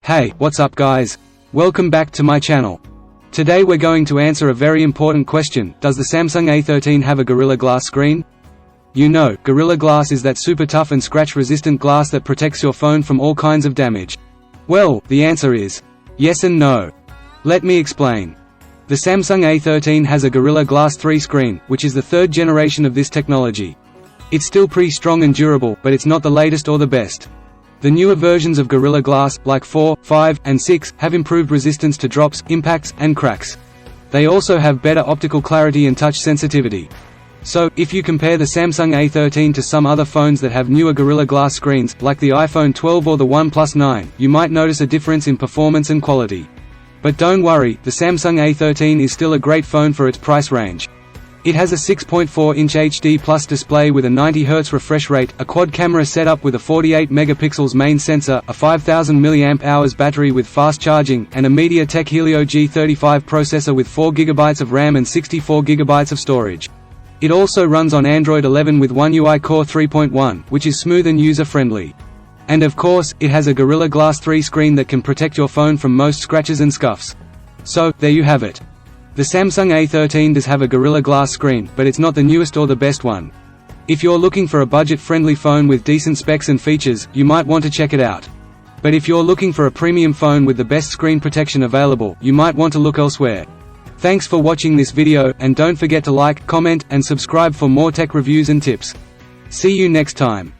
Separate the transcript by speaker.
Speaker 1: Hey, what's up guys? Welcome back to my channel. Today we're going to answer a very important question: does the Samsung A13 have a Gorilla Glass screen? You know, Gorilla Glass is that super tough and scratch-resistant glass that protects your phone from all kinds of damage. Well, the answer is yes and no. Let me explain. The Samsung A13 has a Gorilla Glass 3 screen, which is the third generation of this technology. It's still pretty strong and durable, but it's not the latest or the best. The newer versions of Gorilla Glass, like 4, 5, and 6, have improved resistance to drops, impacts, and cracks. They also have better optical clarity and touch sensitivity. So, if you compare the Samsung A13 to some other phones that have newer Gorilla Glass screens, like the iPhone 12 or the OnePlus 9, you might notice a difference in performance and quality. But don't worry, the Samsung A13 is still a great phone for its price range. It has a 6.4-inch HD Plus display with a 90Hz refresh rate, a quad-camera setup with a 48-megapixels main sensor, a 5000 mAh battery with fast charging, and a MediaTek Helio G35 processor with 4GB of RAM and 64GB of storage. It also runs on Android 11 with One UI Core 3.1, which is smooth and user-friendly. And of course, it has a Gorilla Glass 3 screen that can protect your phone from most scratches and scuffs. So, there you have it. The Samsung A13 does have a Gorilla Glass screen, but it's not the newest or the best one. If you're looking for a budget-friendly phone with decent specs and features, you might want to check it out. But if you're looking for a premium phone with the best screen protection available, you might want to look elsewhere. Thanks for watching this video, and don't forget to like, comment, and subscribe for more tech reviews and tips. See you next time.